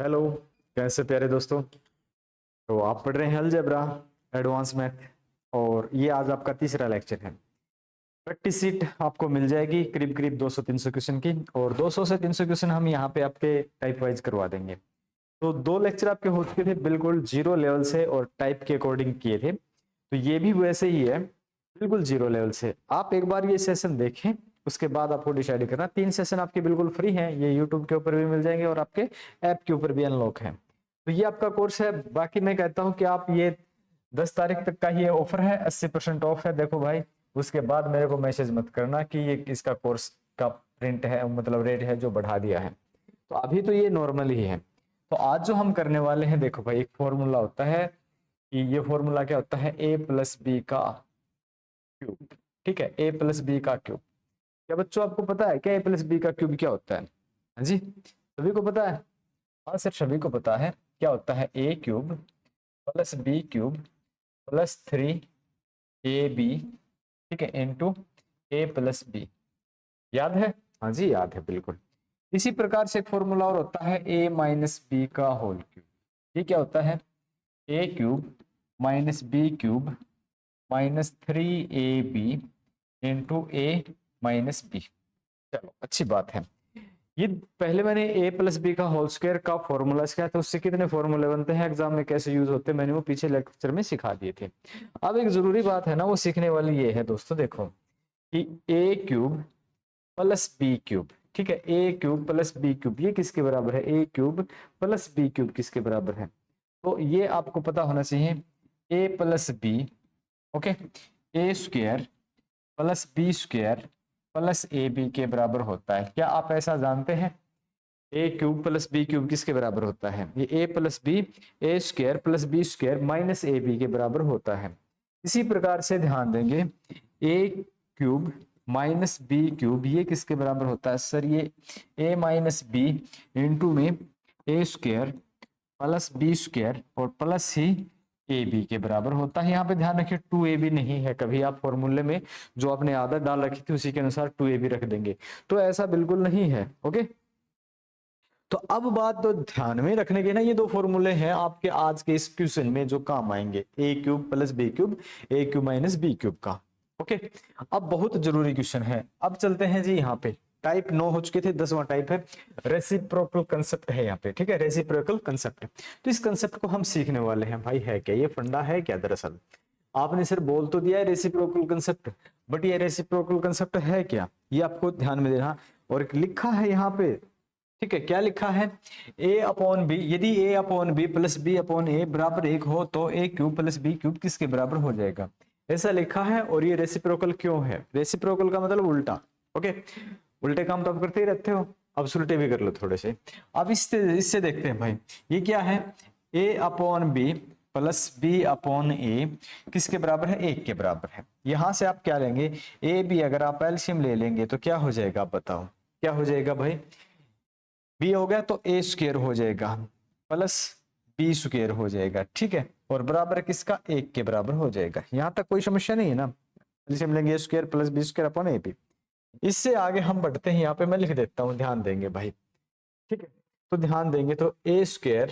Hello, कैसे प्यारे दोस्तों। तो आप पढ़ रहे हैं अलजेब्रा एडवांस मैथ और ये आज आपका तीसरा लेक्चर है। प्रैक्टिस सीट आपको मिल जाएगी करीब करीब 200-300 क्वेश्चन की, और 200 से 300 क्वेश्चन हम यहाँ पे आपके टाइप वाइज करवा देंगे। तो 2 लेक्चर आपके हो चुके थे बिल्कुल जीरो लेवल से और टाइप के अकॉर्डिंग किए थे, तो ये भी वैसे ही है बिल्कुल जीरो लेवल से। आप एक बार ये सेशन देखें, उसके बाद आपको डिसाइड करना। 3 सेशन आपके बिल्कुल फ्री हैं, ये यूट्यूब के ऊपर भी मिल जाएंगे और आपके ऐप के ऊपर भी अनलॉक है। तो ये आपका कोर्स है। बाकी मैं कहता हूँ कि आप ये 10 तारीख तक का ही ऑफर है, 80% ऑफ है। देखो भाई, उसके बाद मेरे को मैसेज मत करना कि ये इसका कोर्स का प्रिंट है, मतलब रेट है जो बढ़ा दिया है। तो अभी तो ये नॉर्मल ही है। तो आज जो हम करने वाले हैं, देखो भाई, एक फॉर्मूला होता है कि ये फॉर्मूला क्या होता है, ए प्लस बी का क्यूब। ठीक है, ए प्लस बी का क्यूब। क्या बच्चों आपको पता है क्या ए प्लस बी का क्यूब क्या होता है? हाँ जी, सभी को पता है? हाँ सर, सभी को पता है। क्या होता है, a cube plus b cube plus 3ab, ठीक है, इंटू ए प्लस बी। याद है? हाँ जी, याद है बिल्कुल। इसी प्रकार से एक फॉर्मूला और होता है ए माइनस बी का होल क्यूब। ये क्या होता है, a cube minus b cube minus 3ab into a minus b. चलो, अच्छी बात है। ये पहले मैंने ए प्लस बी का होल स्क्वायर का फॉर्मूला सिखाया था, उससे कितने फॉर्मूले बनते हैं, एग्जाम में कैसे यूज होते हैं, मैंने वो पीछे लेक्चर में सिखा दिए थे। अब एक जरूरी बात है ना, वो सीखने वाली ये है दोस्तों, देखो कि a cube plus b cube, ठीक है, a cube plus b cube ये किसके बराबर है, a cube plus b cube किसके बराबर है? तो ये आपको पता होना चाहिए, a plus b, okay, a square plus b square plus a b के बराबर होता है। क्या आप ऐसा जानते हैं? A cube plus b cube किसके बराबर होता है? ये a plus b, a square plus b square minus a b के बराबर होता है। इसी प्रकार से ध्यान देंगे, a cube minus b cube ये किसके बराबर होता है सर? ये ए माइनस बी इंटू में a square plus b square और प्लस ही ए बी के बराबर होता है। यहाँ पे ध्यान रखिए 2ab नहीं है, कभी आप फॉर्मूले में जो आपने आदत डाल रखी थी उसी के अनुसार 2ab रख देंगे, तो ऐसा बिल्कुल नहीं है। ओके, तो अब बात तो ध्यान में रखने के ना, ये 2 फॉर्मूले हैं आपके आज के इस क्वेश्चन में जो काम आएंगे, ए क्यूब प्लस बी क्यूब, ए क्यूब माइनस बी क्यूब का। ओके, अब बहुत जरूरी क्वेश्चन है। अब चलते हैं जी, यहाँ पे टाइप 9 हो चुके थे, 10वां टाइप है रेसिप्रोकल कंसेप्ट है यहाँ पे, ठीक है, रेसिप्रोकल कंसेप्ट। तो इस कंसेप्ट को हम सीखने वाले हैं भाई। है क्या ये फंडा है क्या? दरअसल आपने सिर्फ बोल तो दिया है रेसिप्रोकल कंसेप्ट, बट ये रेसिप्रोकल कंसेप्ट है क्या, ये आपको ध्यान में देना। और एक लिखा है यहाँ पे, ठीक है, क्या लिखा है, a अपॉन बी, यदि a upon b plus b upon a बराबर 1 हो तो a cube plus b cube किसके बराबर हो जाएगा, ऐसा लिखा है। और ये रेसिप्रोकल क्यों है? रेसिप्रोकल का मतलब उल्टा। ओके, उल्टे काम तो आप करते ही रहते हो, अब उल्टे भी कर लो थोड़े से। अब इससे इससे देखते हैं भाई, ये क्या है, a upon b plus b upon a किसके बराबर है? 1 के बराबर है। यहां से आप क्या लेंगे, ए बी अगर आप एलसीएम ले लेंगे तो क्या हो जाएगा, आप बताओ क्या हो जाएगा भाई? बी हो गया तो ए स्क्वायर हो जाएगा प्लस बी स्क्वायर हो जाएगा, ठीक है, और बराबर किसका? 1 के बराबर हो जाएगा। यहां तक कोई समस्या नहीं है ना? जैसे हम लेंगे a square plus b square upon a b. इससे आगे हम बढ़ते हैं, यहाँ पे मैं लिख देता हूं, ध्यान देंगे भाई, ठीक है। तो ध्यान देंगे तो ए स्क्वायर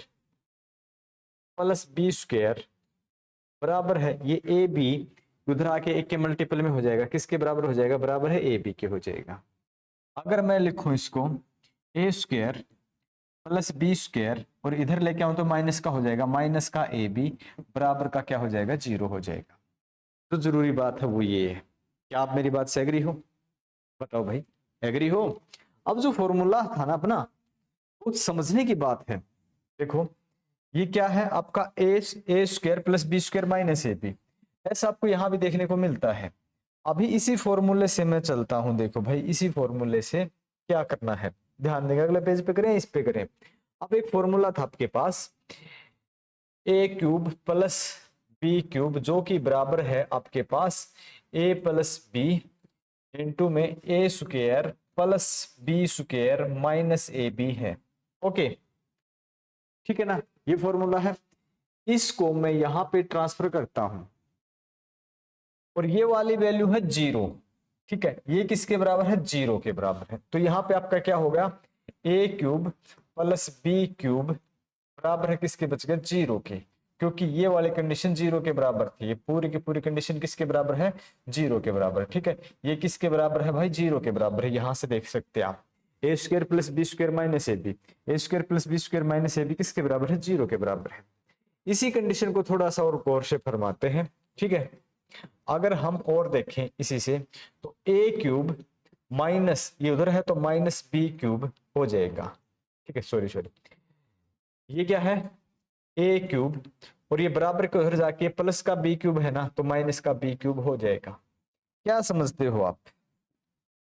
प्लस बी स्क्वायर बराबर है, ये ए बी उधर आके 1 के मल्टीपल में हो जाएगा, किसके बराबर हो जाएगा? बराबर है ए बी के हो जाएगा। अगर मैं लिखूं इसको ए स्क्वायर प्लस बी स्क्वायर और इधर लेके आऊं तो माइनस का हो जाएगा, माइनस का ए बी बराबर का क्या हो जाएगा? 0 हो जाएगा। तो जरूरी बात है वो ये है, क्या आप मेरी बात से एग्री हो? बताओ भाई, एग्री हो? अब जो फॉर्मूला था ना अपना, कुछ समझने की बात है। देखो ये क्या है आपका, a square plus b square minus a b, ऐसा आपको यहां भी देखने को मिलता है। अभी इसी फॉर्मूले से मैं चलता हूं, देखो भाई, इसी फॉर्मूले से क्या करना है, ध्यान देंगे, अगले पेज पे करें, इस पे करें। अब एक फॉर्मूला था आपके पास, a cube plus b cube जो कि बराबर है आपके पास ए प्लस बी इंटू में a square plus b square minus a b है। ओके, ठीक है ना, ये फॉर्मूला है। इसको मैं यहां पे ट्रांसफर करता हूं और ये वाली वैल्यू है 0, ठीक है, ये किसके बराबर है? 0 के बराबर है। तो यहां पे आपका क्या होगा, ए क्यूब प्लस बी क्यूब बराबर है किसके, बच गए 0 के, क्योंकि ये वाली कंडीशन 0 के बराबर थी। ये पूरी की पूरी कंडीशन किसके बराबर है, 0 के बराबर। ठीक है, ये किसके बराबर है भाई, 0 के बराबर है। यहां से देख सकते हैं आप, a square plus b square minus a b, a square plus b square minus a b किसके बराबर है, 0 के बराबर है। इसी कंडीशन को थोड़ा सा और गौर से फरमाते हैं। ठीक है, अगर हम और देखें इसी से, तो ए क्यूब माइनस ये उधर है तो माइनस बी क्यूब हो जाएगा। ठीक है, सॉरी ये क्या है, ए क्यूब, और ये बराबर के उधर जाके प्लस का बी क्यूब है ना, तो माइनस का बी क्यूब हो जाएगा। क्या समझते हो आप,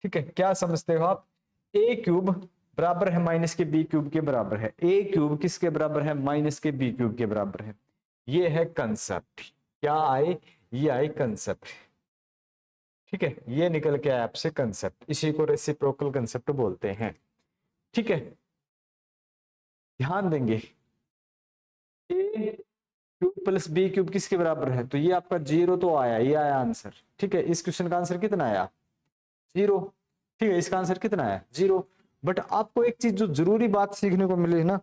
ठीक है, क्या समझते हो आप, ए क्यूब बराबर है माइनस के बी क्यूब के बराबर है। ए क्यूब किसके बराबर है, माइनस के बी क्यूब के बराबर है। ये है कंसेप्ट, क्या आए, ये आए कंसेप्ट। ठीक है, ये निकल के आया आपसे कंसेप्ट, इसी को रेसिप्रोकल कंसेप्ट बोलते हैं। ठीक है, ध्यान देंगे, a cube plus b cube किसके बराबर है, तो ये आपका 0 तो आया, ये आया आंसर। ठीक है, इस क्वेश्चन का आंसर कितना आया, 0। ठीक है, इसका आंसर कितना है, 0। बट आपको एक चीज जो जरूरी बात सीखने को मिली है ना,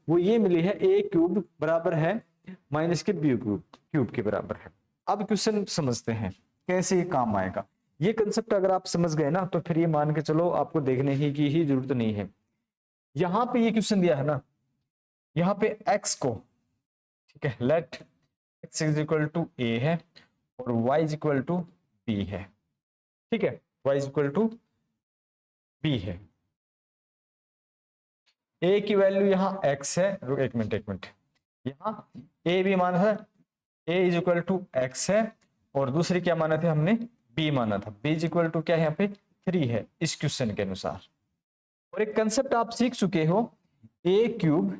वो ये मिली है, ए क्यूब बराबर है माइनस के बी क्यूब क्यूब के बराबर है। अब क्वेश्चन समझते हैं कैसे ये काम आएगा। ये कंसेप्ट अगर आप समझ गए ना, तो फिर ये मान के चलो आपको देखने ही की ही जरूरत नहीं है। यहां पे ये क्वेश्चन दिया है ना, यहाँ पे x को, ठीक है, let x is equal to a है और y is equal to b है। ठीक है, y is equal to b है। a की वैल्यू यहाँ x है, रुक एक मिनट, यहाँ a भी माना था, a is equal to x है, और दूसरी क्या माना था हमने, b माना था, b इज इक्वल टू क्या है यहाँ पे 3 है इस क्वेश्चन के अनुसार। और एक कंसेप्ट आप सीख चुके हो, a क्यूब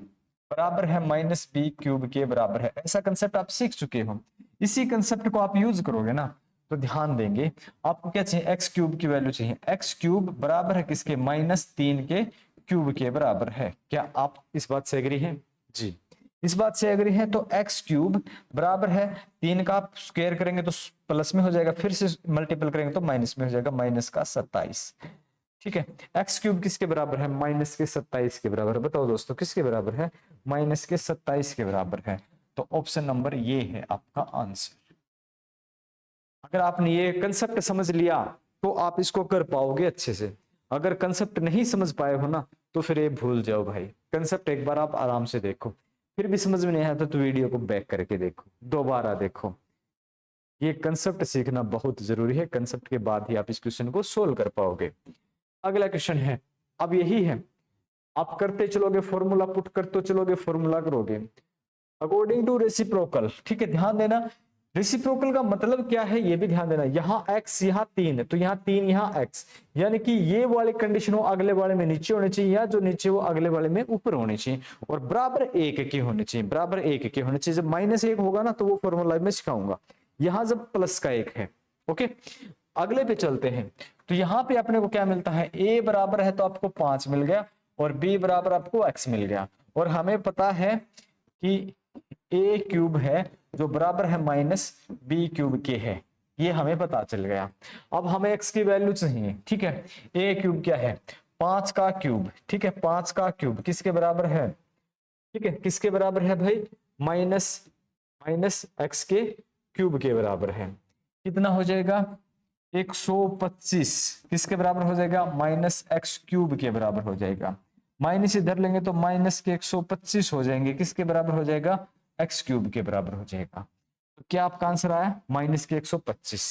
बराबर है माइनस बी क्यूब के बराबर है, ऐसा कंसेप्ट आप सीख चुके हो। इसी कंसेप्ट को आप यूज करोगे ना, तो ध्यान देंगे आपको क्या चाहिए, एक्स क्यूब की वैल्यू चाहिए। एक्स क्यूब बराबर है किसके, -3 के क्यूब के बराबर है। क्या आप इस बात से एग्री हैं, जी इस बात से एग्री है। तो एक्स क्यूब बराबर है 3 का, आप स्क्वायर करेंगे तो प्लस में हो जाएगा, फिर से मल्टीपल करेंगे तो माइनस में हो जाएगा, -27। ठीक है, एक्स क्यूब किसके बराबर है, -27 के बराबर। बताओ दोस्तों किसके बराबर है, -27 के बराबर है। तो ऑप्शन नंबर ये है आपका आंसर। अगर आपने ये कंसेप्ट समझ लिया तो आप इसको कर पाओगे अच्छे से। अगर कंसेप्ट नहीं समझ पाए हो ना, तो फिर ये भूल जाओ भाई। कंसेप्ट एक बार आप आराम से देखो, फिर भी समझ में नहीं आया तो वीडियो को बैक करके देखो, दोबारा देखो। ये कंसेप्ट सीखना बहुत जरूरी है, कंसेप्ट के बाद ही आप इस क्वेश्चन को सोल्व कर पाओगे। अगला क्वेश्चन है, अब यही है, आप करते चलोगे फॉर्मूला, पुट करते चलोगे फॉर्मूला करोगे अकॉर्डिंग टू रेसिप्रोकल। ठीक है, ध्यान देना रेसिप्रोकल का मतलब क्या है, ये भी ध्यान देना। यहाँ x यहाँ 3 है, तो यहाँ 3 यहाँ x, यानी कि ये वाले कंडीशन हो अगले वाले में नीचे होने चाहिए, या जो नीचे वो अगले वाले में ऊपर होने चाहिए, और बराबर 1 के होने चाहिए, बराबर 1 के होने चाहिए। जब -1 होगा ना, तो वो फॉर्मूला में सिखाऊंगा। यहाँ जब +1 है, ओके। अगले पे चलते हैं, तो यहाँ पे अपने को क्या मिलता है, a बराबर है तो आपको 5 मिल गया, और b बराबर आपको x मिल गया। और हमें पता है कि a क्यूब है जो बराबर है -b क्यूब के है, ये हमें पता चल गया। अब हमें x की वैल्यू चाहिए। ठीक है, a क्यूब क्या है, 5 का क्यूब। ठीक है, 5 का क्यूब किसके बराबर है, ठीक है, किसके बराबर है भाई, माइनस x के क्यूब के बराबर है। कितना हो जाएगा, 125 किसके बराबर हो जाएगा, -x क्यूब के बराबर हो जाएगा। माइनस इधर लेंगे तो माइनस के 125 हो जाएंगे, किसके बराबर हो जाएगा, x क्यूब के बराबर हो जाएगा। तो क्या आपका आंसर आया, -के 125।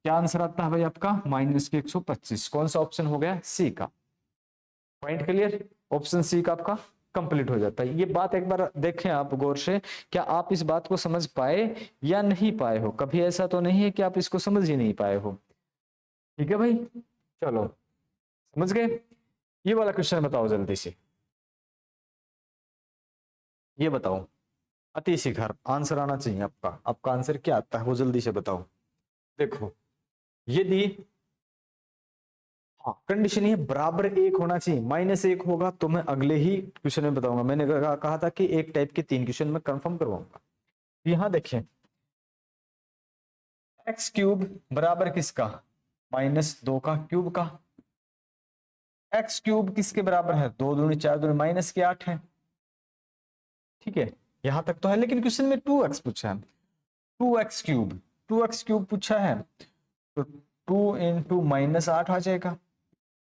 क्या आंसर आता है भाई आपका, -के 125। कौन सा ऑप्शन हो गया, सी का। पॉइंट क्लियर, ऑप्शन सी का आपका कंप्लीट हो जाता है। ये बात एक बार देखें आप गौर से, क्या आप इस बात को समझ पाए या नहीं पाए हो। कभी ऐसा तो नहीं है कि आप इसको समझ ही नहीं पाए हो। ठीक है भाई, चलो समझ गए। ये वाला क्वेश्चन बताओ जल्दी से, ये बताओ, अति शीघ्र आंसर आना चाहिए आपका। आपका आंसर क्या आता है वो जल्दी से बताओ। देखो, यदि हाँ कंडीशन ये बराबर 1 होना चाहिए, -1 होगा तो मैं अगले ही क्वेश्चन में बताऊंगा। मैंने कहा था कि एक टाइप के 3 क्वेश्चन में कंफर्म करवाऊंगा। यहां देखें, एक्स क्यूब बराबर किसका, -2 का क्यूब का। एक्स क्यूब किसके बराबर है, 2 दूनी 4 दूनी -8 है। ठीक है, यहां तक तो है, लेकिन क्वेश्चन में 2x पूछा है, 2x³ 2x³ पूछा है, तो 2 × -8 आ जाएगा।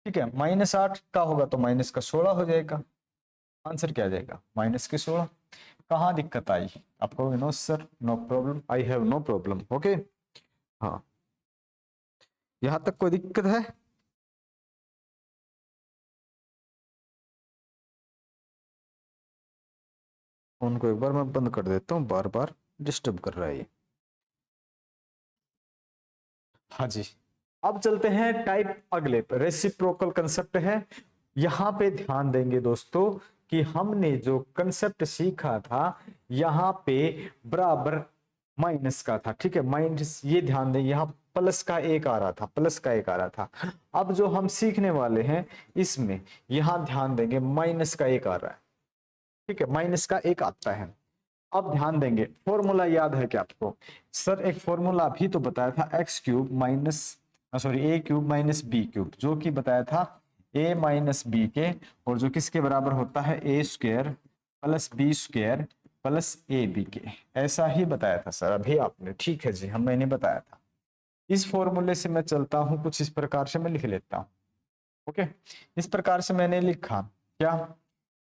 ठीक है, -8 का होगा तो माइनस का 16 हो जाएगा। आंसर क्या आ जाएगा, -16। कहाँ दिक्कत आई? आप कहोगे no sir, no problem, I have no problem. Okay, हाँ, यहां तक कोई दिक्कत है? उनको एक बार मैं बंद कर देता हूँ, बार बार डिस्टर्ब कर रहा है ये। हाँ जी, अब चलते हैं टाइप अगले पर, रेसिप्रोकल कंसेप्ट है। यहां पे ध्यान देंगे दोस्तों कि हमने जो कंसेप्ट सीखा था, यहां पे बराबर माइनस का था। ठीक है, माइनस, ये ध्यान दें, यहाँ प्लस का एक आ रहा था, प्लस का एक आ रहा था। अब जो हम सीखने वाले हैं इसमें, यहां ध्यान देंगे माइनस का एक आ रहा है। ठीक है, माइनस का एक आता है। अब ध्यान देंगे, फॉर्मूला याद है क्या आपको? सर एक फॉर्मूला अभी तो बताया था, x³ minus, sorry, a³ - b³ जो कि बताया था a - b के, और जो किसके बराबर होता है, a² + b² + ab के। ऐसा ही बताया था सर अभी आपने। ठीक है जी, हम मैंने बताया था। इस फॉर्मूले से मैं चलता हूं, कुछ इस प्रकार से मैं लिख लेता हूं। ओके, इस प्रकार से मैंने लिखा क्या,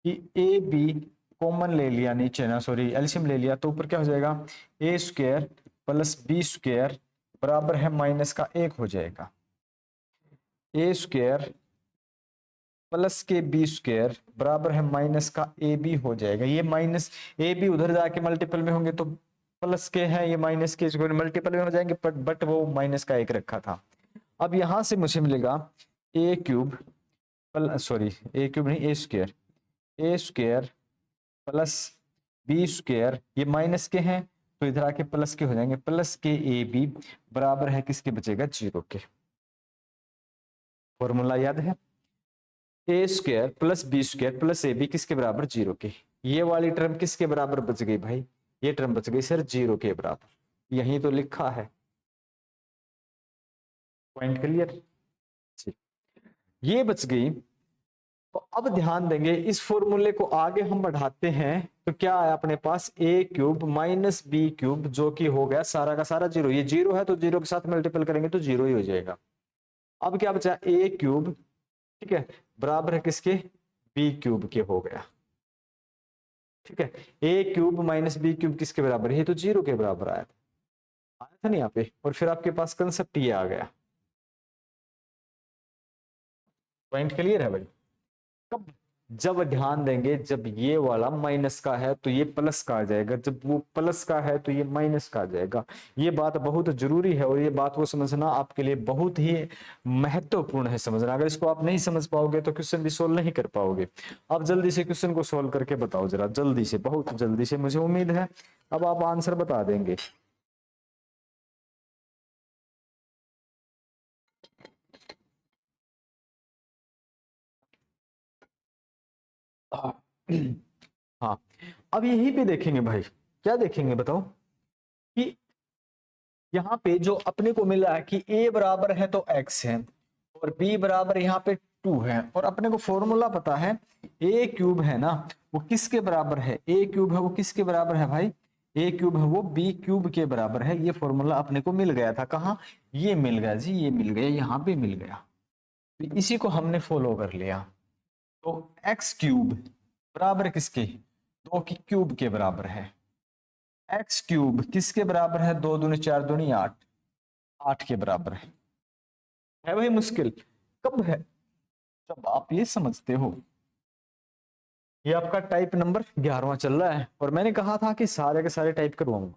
कि ए बी कॉमन ले लिया नीचे ना, सॉरी एलसीएम ले लिया, तो ऊपर क्या हो जाएगा, a² + b² बराबर है माइनस का एक हो जाएगा, a² प्लस के b² बराबर है माइनस का ए बी हो जाएगा। ये माइनस ए बी उधर जाके मल्टीपल में होंगे तो प्लस के हैं, ये माइनस के स्क्वायर मल्टीपल में हो जाएंगे, बट वो माइनस का एक रखा था। अब यहां से मुझे मिलेगा a³ सॉरी a³ नहीं, a² प्लस b², ये माइनस के हैं तो इधर आके प्लस के हो जाएंगे, प्लस के ए बी बराबर है किसके, बचेगा 0 के। फॉर्मूला याद है, a² + b² + ab किसके बराबर, 0 के। ये वाली टर्म किसके बराबर बच गई भाई, ये टर्म बच गई सर 0 के बराबर, यही तो लिखा है। पॉइंट क्लियर, ये बच गई। तो अब ध्यान देंगे, इस फॉर्मूले को आगे हम बढ़ाते हैं तो क्या आया अपने पास, a³ - b³ जो कि हो गया सारा का सारा 0, ये 0 है तो 0 के साथ मल्टीपल करेंगे तो 0 ही हो जाएगा। अब क्या बचा, a³, ठीक है, बराबर है किसके, b³ के हो गया। ठीक है, a³ - b³ किसके बराबर है, ये तो 0 के बराबर आया था नहीं यहाँ पे, और फिर आपके पास कंसेप्ट ये आ गया। पॉइंट क्लियर है भाई? कब, जब ध्यान देंगे, जब ये वाला माइनस का है तो ये प्लस का आ जाएगा, जब वो प्लस का है तो ये माइनस का आ जाएगा। ये बात बहुत जरूरी है, और ये बात को समझना आपके लिए बहुत ही महत्वपूर्ण है समझना। अगर इसको आप नहीं समझ पाओगे तो क्वेश्चन भी सोल्व नहीं कर पाओगे। अब जल्दी से क्वेश्चन को सोल्व करके बताओ जरा, जल्दी से, बहुत जल्दी से, मुझे उम्मीद है अब आप आंसर बता देंगे। हाँ, अब यहीं पे देखेंगे भाई, क्या देखेंगे बताओ, कि यहाँ पे जो अपने को मिला है कि a बराबर है तो x है, और b बराबर यहाँ पे 2 है, और अपने को फॉर्मूला पता है a³ है ना, वो किसके बराबर है, a³ है वो किसके बराबर है भाई, a³ है वो b³ के बराबर है। ये फॉर्मूला अपने को मिल गया था, कहाँ, ये मिल गया जी, ये मिल गया, यहाँ पे मिल गया, तो इसी को हमने फॉलो कर लिया। तो x³ बराबर किसके, 2 की क्यूब के बराबर है, x³ किसके बराबर है, 2 दूनी 4 दूनी 8, 8 के बराबर है भाई मुश्किल, कब है, जब आप ये समझते हो। ये आपका टाइप नंबर 11वां चल रहा है, और मैंने कहा था कि सारे के सारे टाइप करवाऊंगा।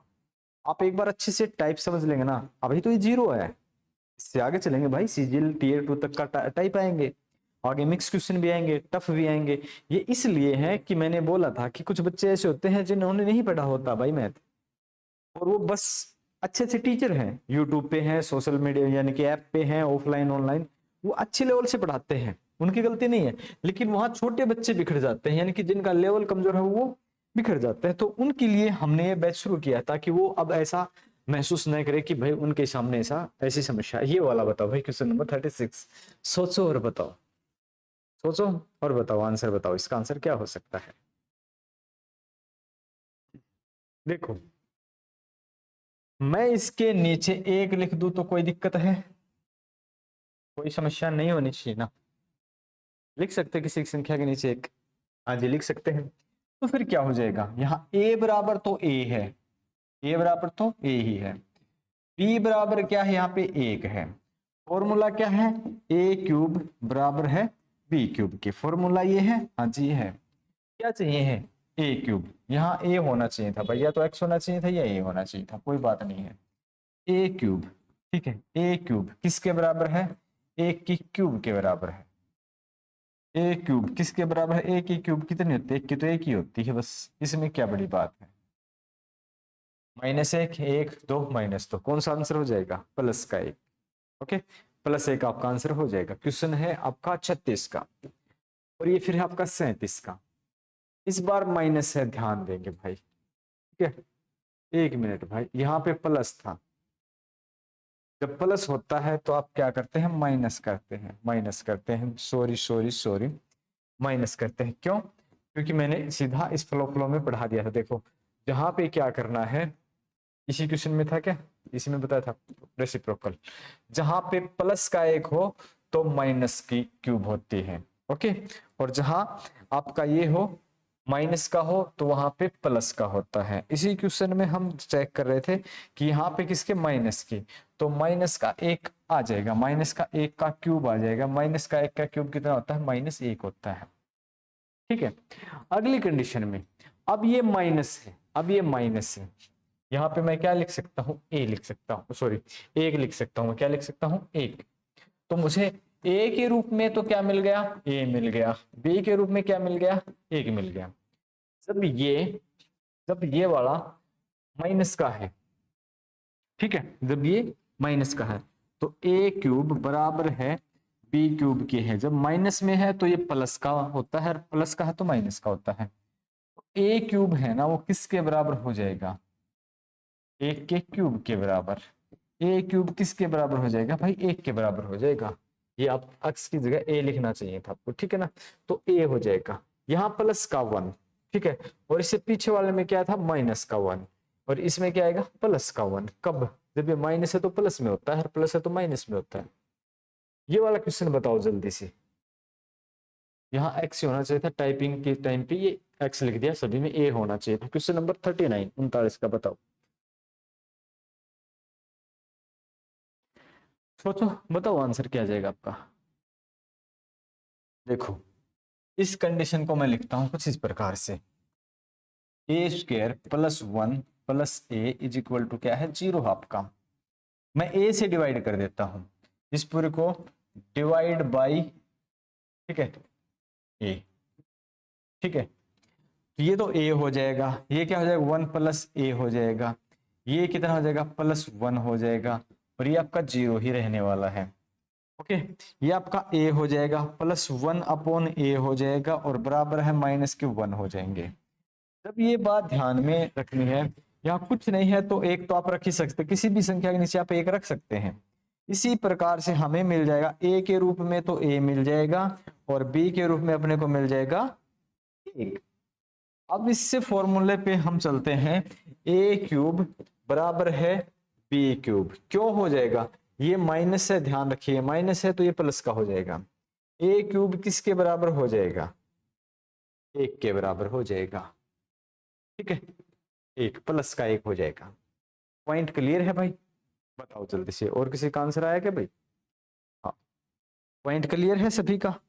आप एक बार अच्छे से टाइप समझ लेंगे ना, अभी तो ये 0 है, इससे आगे चलेंगे भाई, सीजीएल टीयर 2 तक का टाइप आएंगे, आगे मिक्स क्वेश्चन भी आएंगे, टफ भी आएंगे। ये इसलिए है कि मैंने बोला था कि कुछ बच्चे ऐसे होते हैं जिन्होंने नहीं पढ़ा होता भाई मैथ, और वो बस अच्छे अच्छे टीचर हैं, यूट्यूब पे हैं, सोशल मीडिया यानी कि ऐप पे हैं, ऑफलाइन ऑनलाइन, वो अच्छे लेवल से पढ़ाते हैं, उनकी गलती नहीं है, लेकिन वहां छोटे बच्चे बिखर जाते हैं, यानी कि जिनका लेवल कमजोर है वो बिखर जाते हैं। तो उनके लिए हमने ये बैच शुरू किया ताकि वो अब ऐसा महसूस नहीं करे कि भाई उनके सामने ऐसा ऐसी समस्या है। ये वाला बताओ भाई, क्वेश्चन नंबर 36, सोचो और बताओ, सोचो और बताओ, आंसर बताओ, इसका आंसर क्या हो सकता है। देखो मैं इसके नीचे एक लिख दूं तो कोई दिक्कत है? कोई समस्या नहीं होनी चाहिए ना। लिख सकते हैं किसी संख्या के नीचे एक? हाँ जी लिख सकते हैं। तो फिर क्या हो जाएगा, यहाँ a बराबर तो a है, a बराबर तो a ही है, b बराबर क्या है, यहाँ पे 1 है। फॉर्मूला क्या है, a क्यूब बराबर है b क्यूब के, फॉर्मूला ये है, हाँ जी ये है। क्या चाहिए है, a क्यूब, यहाँ a होना चाहिए था भाई, या तो x होना चाहिए था या a होना चाहिए था, कोई बात नहीं है। a क्यूब, ठीक है, a क्यूब किसके बराबर है, एक की क्यूब के बराबर है। ए क्यूब किसके बराबर है, ए की क्यूब कितनी होती है, एक की तो एक ही होती है, बस इसमें क्या बड़ी बात है। -1, 1 2 -2, कौन सा आंसर हो जाएगा, प्लस का 1। ओके, +1 आपका आंसर हो जाएगा। क्वेश्चन है आपका 36 का, और ये फिर है आपका 37 का। इस बार माइनस है, ध्यान देंगे भाई, ठीक है। 1 मिनट भाई, यहाँ पे प्लस था, जब प्लस होता है तो आप क्या करते हैं, माइनस करते हैं, माइनस करते हैं, सॉरी सॉरी सॉरी, माइनस करते हैं। क्यों, क्योंकि मैंने सीधा इस फ्लो में पढ़ा दिया था। देखो जहां पे क्या करना है, इसी क्वेश्चन में था क्या, इसी में बताया था, रेसिप्रोकल, जहां पे प्लस का 1 हो तो माइनस की क्यूब होती है। ओके, और जहां आपका ये हो माइनस का हो तो वहां पे प्लस का होता है। इसी क्वेश्चन में हम चेक कर रहे थे कि यहाँ पे किसके, माइनस की, तो माइनस का 1 आ जाएगा, माइनस का 1 का क्यूब आ जाएगा। माइनस का 1 का क्यूब कितना होता है, -1 होता है, ठीक है। अगली कंडीशन में अब ये माइनस है, अब ये माइनस है, यहाँ पे मैं क्या लिख सकता हूँ, ए लिख सकता हूँ, सॉरी 1 लिख सकता हूँ, क्या लिख सकता हूँ, 1। तो मुझे ए के रूप में तो क्या मिल गया, ए मिल गया, बी के रूप में क्या मिल गया, 1 मिल गया। जब ये वाला माइनस का है, ठीक है, जब ये माइनस का है तो ए क्यूब बराबर है बी क्यूब के है। जब माइनस में है तो ये प्लस का होता है, प्लस का है तो माइनस का होता है। ए क्यूब है ना, वो किसके बराबर हो जाएगा, 1 के क्यूब के बराबर। ए क्यूब किसके बराबर हो जाएगा भाई, 1 के बराबर हो जाएगा। ये आप x की जगह ए लिखना चाहिए था आपको, ठीक है ना। तो ए हो जाएगा, यहाँ प्लस का 1, ठीक है, और इससे पीछे वाले में क्या था, माइनस का 1, और इसमें क्या आएगा, प्लस का 1। कब, जब ये माइनस है तो प्लस में होता है, प्लस है तो माइनस में होता है। ये वाला क्वेश्चन बताओ जल्दी से। यहाँ x होना चाहिए था, टाइपिंग के टाइम पे ये x लिख दिया, सभी में a होना चाहिए था। क्वेश्चन नंबर 39 39 का बताओ, सोचो बताओ आंसर क्या आ जाएगा आपका। देखो इस कंडीशन को मैं लिखता हूं कुछ इस प्रकार से, a² + 1 + a is equal to क्या है, 0 आपका। मैं a से डिवाइड कर देता हूं, इस पूरे को डिवाइड बाई, ठीक है, a, ठीक है। तो ये तो a हो जाएगा, ये क्या हो जाएगा, 1 + a हो जाएगा, ये कितना हो जाएगा, +1 हो जाएगा, और ये आपका 0 ही रहने वाला है। ओके, ये आपका a हो जाएगा, +1/a हो जाएगा, और बराबर है -1 हो जाएंगे। जब ये बात ध्यान में रखनी है, यहाँ कुछ नहीं है तो एक तो आप रख ही सकते, किसी भी संख्या के नीचे आप 1 रख सकते हैं। इसी प्रकार से हमें मिल जाएगा, a के रूप में तो a मिल जाएगा, और b के रूप में अपने को मिल जाएगा 1। अब इससे फॉर्मूले पे हम चलते हैं, a³ बराबर है b³। क्यों हो जाएगा, ये माइनस है, ध्यान रखिए माइनस है तो ये प्लस का हो जाएगा। a³ किसके बराबर हो जाएगा, 1 के बराबर हो जाएगा, ठीक है, 1 प्लस का 1 हो जाएगा। पॉइंट क्लियर है भाई, बताओ जल्दी से, और किसी का आंसर आया क्या भाई, हाँ पॉइंट क्लियर है सभी का।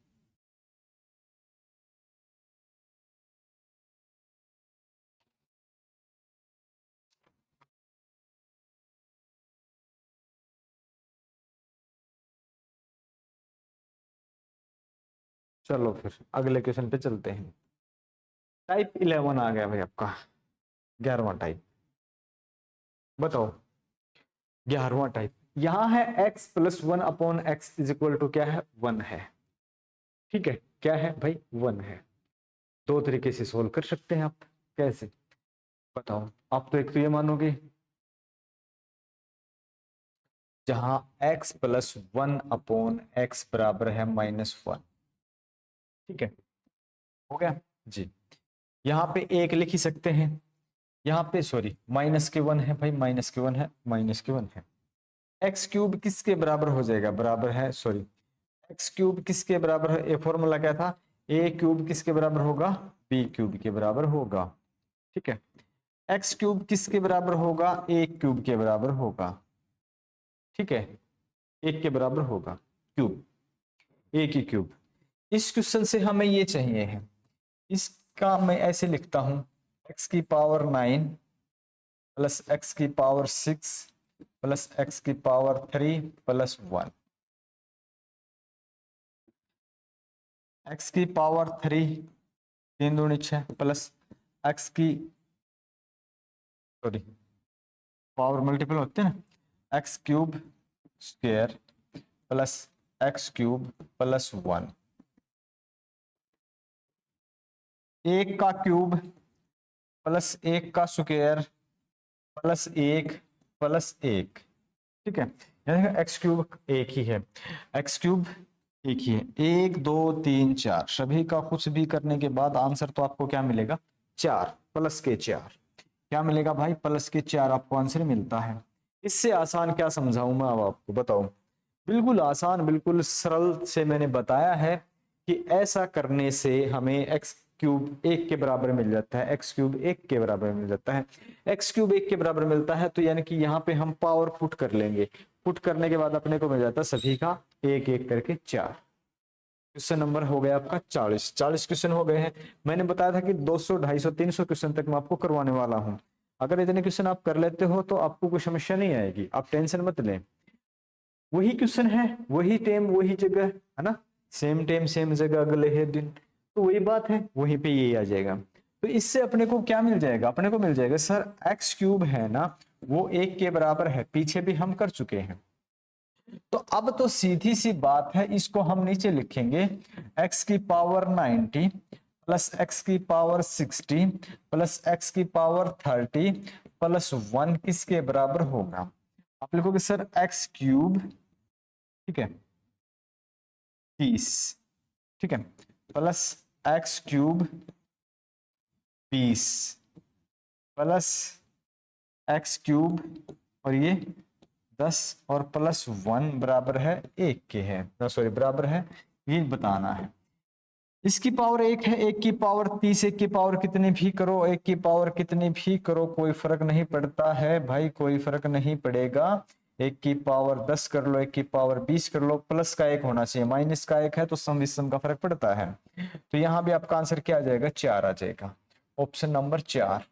चलो फिर अगले क्वेश्चन पे चलते हैं। टाइप 11 आ गया भाई आपका, 11वां टाइप, बताओ 11वां टाइप। यहां है x + 1/x is equal to क्या है, 1 है, ठीक है, क्या है भाई, 1 है। दो तरीके से सोल्व कर सकते हैं आप, कैसे बताओ। आप तो एक तो ये मानोगे, जहां x + 1/x बराबर है -1, ठीक है, हो गया जी। यहाँ पे 1 लिख ही सकते हैं, यहाँ पे सॉरी माइनस के 1 है भाई, माइनस के 1 है, माइनस के 1 है। एक्स क्यूब किसके बराबर हो जाएगा, बराबर है सॉरी एक्स क्यूब किसके बराबर है, ये फॉर्मूला क्या था, ए क्यूब किसके बराबर होगा, बी क्यूब के बराबर होगा। ठीक है, एक्स क्यूब किसके बराबर होगा, ए क्यूब के बराबर होगा। ठीक है, एक के बराबर होगा क्यूब, ए की क्यूब। इस क्वेश्चन से हमें ये चाहिए है, इसका मैं ऐसे लिखता हूं, एक्स की पावर 9 प्लस एक्स की पावर 6 प्लस एक्स की पावर 3 प्लस 1, एक्स की पावर 3 3 दूनी 6 प्लस एक्स की सॉरी पावर मल्टीपल होते हैं ना, x cube square plus x cube plus 1, एक का क्यूब प्लस एक का स्क्वायर प्लस एक प्लस एक। ठीक है, यानी एक्स क्यूब एक ही है, एक्स क्यूब एक ही है, 1 2 3 4 सभी का कुछ भी करने के बाद आंसर तो आपको क्या मिलेगा, 4 प्लस के 4, क्या मिलेगा भाई, प्लस के 4 आपको आंसर मिलता है। इससे आसान क्या समझाऊं मैं अब आपको, बताओ। बिल्कुल आसान, बिल्कुल सरल से मैंने बताया है कि ऐसा करने से हमें एक्स क्यूब एक के बराबर मिल जाता है, एक्स क्यूब एक के बराबर मिल जाता है, एक्स क्यूब एक के बराबर मिलता है, तो यानी कि यहाँ पे हम पावर पुट कर लेंगे, पुट करने के बाद अपने को मिल जाता है सभी का एक एक करके 4। क्वेश्चन नंबर हो गया आपका 40, 40 क्वेश्चन हो गए हैं। मैंने बताया था कि 200 250 300 क्वेश्चन तक मैं आपको करवाने वाला हूं। अगर इतने क्वेश्चन आप कर लेते हो तो आपको कोई समस्या नहीं आएगी, आप टेंशन मत लें। वही क्वेश्चन है, वही टाइम वही जगह है ना, सेम टाइम सेम जगह अगले है दिन, तो वही बात है, वहीं पे यही आ जाएगा। तो इससे अपने को क्या मिल जाएगा, अपने को मिल जाएगा सर एक्स क्यूब है ना वो एक के बराबर है, पीछे भी हम कर चुके हैं। तो अब तो सीधी सी बात है, इसको हम नीचे लिखेंगे, एक्स की पावर 90 प्लस एक्स की पावर 60 प्लस एक्स की पावर 30 प्लस 1 किसके बराबर होगा। आप लिखोगे सर एक्स क्यूब, ठीक है 30, ठीक है, plus x cube 20 plus x cube और ये 10 और प्लस 1 बराबर है एक के है, सॉरी बराबर है, ये बताना है। इसकी पावर एक है, एक की पावर 30, एक की पावर कितनी भी करो, एक की पावर कितनी भी करो कोई फर्क नहीं पड़ता है भाई, कोई फर्क नहीं पड़ेगा। एक की पावर 10 कर लो, एक की पावर 20 कर लो, प्लस का एक होना चाहिए, माइनस का एक है तो सम विषम का फर्क पड़ता है। तो यहाँ भी आपका आंसर क्या आ जाएगा, 4 आ जाएगा। ऑप्शन नंबर 4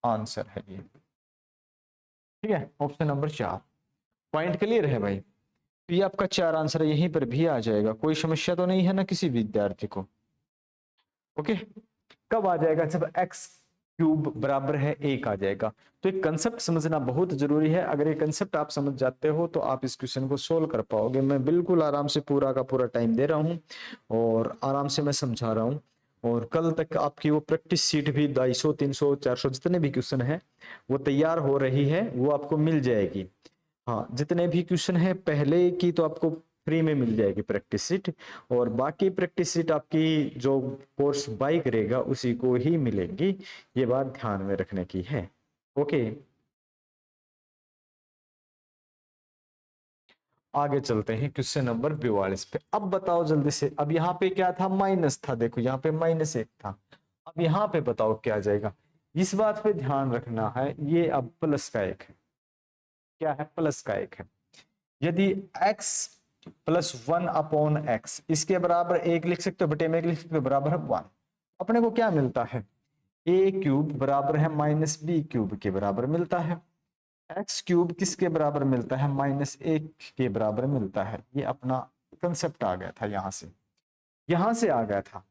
आंसर है ये। ठीक है, ऑप्शन नंबर 4। पॉइंट क्लियर है भाई, तो ये आपका 4 आंसर यहीं पर भी आ जाएगा, कोई समस्या तो नहीं है ना किसी विद्यार्थी को। ओके, कब आ जाएगा, जब एक्स क्यूब बराबर है एक आ जाएगा। तो एक कंसेप्ट समझना बहुत जरूरी है, अगर ये कंसेप्ट आप समझ जाते हो तो आप इस क्वेश्चन को सोल्व कर पाओगे। मैं बिल्कुल आराम से पूरा का पूरा टाइम दे रहा हूँ और आराम से मैं समझा रहा हूँ, और कल तक आपकी वो प्रैक्टिस शीट भी 250 300 400 जितने भी क्वेश्चन है वो तैयार हो रही है, वो आपको मिल जाएगी। हाँ, जितने भी क्वेश्चन है पहले की तो आपको फ्री में मिल जाएगी प्रैक्टिस सीट, और बाकी प्रैक्टिस सीट आपकी जो कोर्स बाई करेगा उसी को ही मिलेगी, ये बात ध्यान में रखने की है। ओके, आगे चलते हैं क्वेश्चन नंबर 42 पे। अब बताओ जल्दी से, अब यहाँ पे क्या था, माइनस था, देखो यहाँ पे माइनस एक था, अब यहाँ पे बताओ क्या आ जाएगा। इस बात पे ध्यान रखना है, ये अब प्लस का एक है, क्या है, प्लस का एक है। यदि x प्लस 1 अपॉन एक्स इसके बराबर एक लिख सकते हो, बटे में एक लिख सकते हो, बराबर है 1, अपने को क्या मिलता है, ए क्यूब बराबर है माइनस बी क्यूब के बराबर मिलता है, एक्स क्यूब किसके बराबर मिलता है, माइनस एक के बराबर मिलता है। ये अपना कंसेप्ट आ गया था, यहां से आ गया था।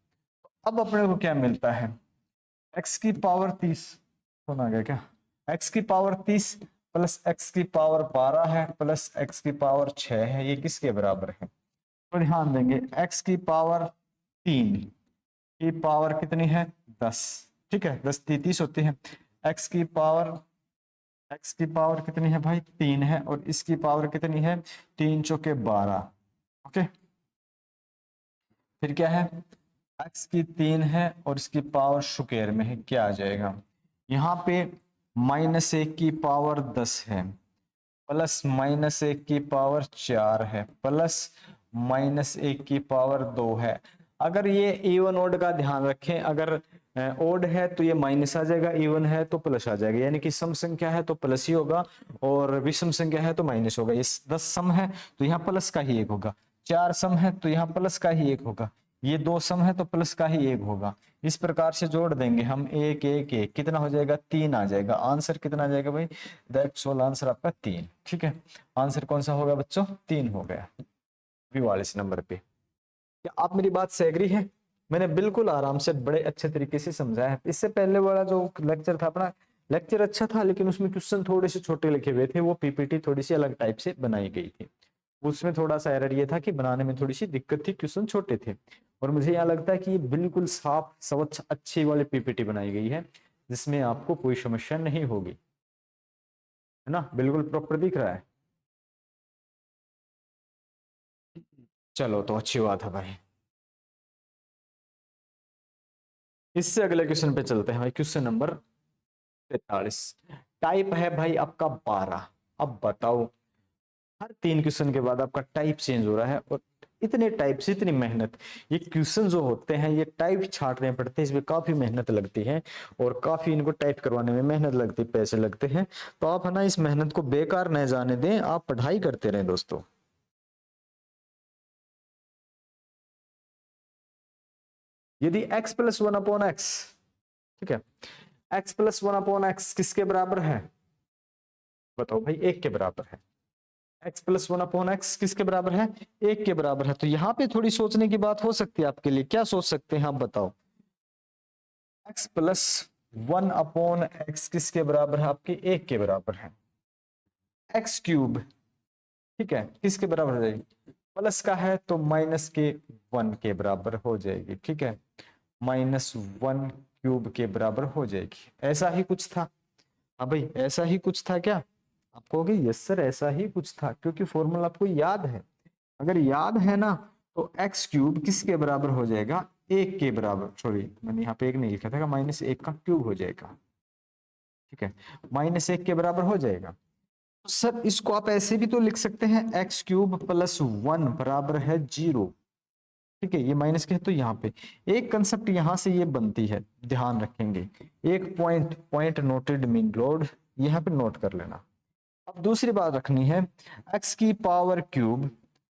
अब अपने को क्या मिलता है, एक्स की पावर 30, कौन आ गया क्या, एक्स की पावर 30 प्लस एक्स की पावर 12 है प्लस एक्स की पावर 6 है, ये किसके बराबर है। तो ध्यान देंगे, एक्स की पावर 3 की पावर कितनी है, 10, ठीक है, 10 30 होती है। एक्स की पावर, एक्स की पावर कितनी है भाई, 3 है, और इसकी पावर कितनी है, 3 चौके 12। ओके, फिर क्या है, एक्स की 3 है और इसकी पावर स्क्वायर में है, क्या आ जाएगा यहाँ पे -1 की पावर 10 है, प्लस -1 की पावर 4 है, प्लस -1 की पावर 2 है। अगर ये इवन ओड का ध्यान रखें, अगर ओड है तो ये माइनस आ जाएगा, इवन है तो प्लस आ जाएगा, यानी कि सम संख्या है तो प्लस ही होगा और विषम संख्या है तो माइनस होगा। ये 10 सम है तो यहाँ प्लस का ही 1 होगा, 4 सम है तो यहाँ प्लस का ही 1 होगा, ये 2 सम है तो प्लस का ही 1 होगा। इस प्रकार से जोड़ देंगे हम 1 1 1, कितना हो जाएगा 3 आ जाएगा। आंसर कितना आ जाएगा भाई, दैट्स ऑल, आंसर आपका 3। ठीक है, आंसर कौन सा होगा बच्चों, 3 हो गया 44 नंबर पे। क्या आप मेरी बात से एग्री है? मैंने बिल्कुल आराम से बड़े अच्छे तरीके से समझाया है। इससे पहले वाला जो लेक्चर था अपना, लेक्चर अच्छा था लेकिन उसमें क्वेश्चन थोड़े से छोटे लिखे हुए थे, वो पीपीटी थोड़ी सी अलग टाइप से बनाई गई थी। उसमें थोड़ा सा एरर ये था कि बनाने में थोड़ी सी दिक्कत थी, क्वेश्चन छोटे थे। और मुझे यहाँ लगता है कि ये बिल्कुल साफ स्वच्छ अच्छी वाली पीपीटी बनाई गई है, जिसमें आपको कोई समस्या नहीं होगी, है ना, बिल्कुल प्रॉपर दिख रहा है। चलो तो अच्छी बात है भाई। इससे अगले क्वेश्चन पे चलते हैं भाई, क्वेश्चन नंबर 43। टाइप है भाई आपका 12। अब बताओ, हर 3 क्वेश्चन के बाद आपका टाइप चेंज हो रहा है, और इतने टाइप से इतनी मेहनत, ये क्वेश्चन जो होते हैं ये टाइप छांटने पड़ते हैं, इसमें काफी मेहनत लगती है और काफी इनको टाइप करवाने में मेहनत लगती है, पैसे लगते हैं। तो आप है ना इस मेहनत को बेकार न जाने दें, आप पढ़ाई करते रहें दोस्तों। यदि x प्लस 1/x, ठीक है, x प्लस 1/x किसके बराबर है, बताओ भाई, 1 के बराबर है। x प्लस 1/x किसके बराबर है, 1 के बराबर है। तो यहाँ पे थोड़ी सोचने की बात हो सकती है आपके लिए, क्या सोच सकते हैं आप बताओ। x प्लस 1/x किसके बराबर है, आपके 1 के बराबर है। x क्यूब, ठीक है, किसके बराबर हो जाएगी, प्लस का है तो माइनस के 1 के बराबर हो जाएगी। ठीक है, -1 क्यूब के बराबर हो जाएगी। ऐसा ही कुछ था, हाँ भाई ऐसा ही कुछ था क्या, आप कहोगे यस सर ऐसा ही कुछ था, क्योंकि फॉर्मूला आपको याद है। अगर याद है ना तो एक्स क्यूब किसके बराबर हो जाएगा, 1 के बराबर, सॉरी मैंने यहाँ पे 1 नहीं लिखा था, -1 का क्यूब हो जाएगा। ठीक है, -1 के बराबर हो जाएगा। तो सर इसको आप ऐसे भी तो लिख सकते हैं, एक्स क्यूब प्लस 1 बराबर है 0। ठीक है, ये माइनस के है तो यहाँ पे एक कंसेप्ट यहां से ये बनती है, ध्यान रखेंगे। एक point, point noted mean load, यहाँ पे नोट कर लेना। अब दूसरी बात रखनी है, x की पावर क्यूब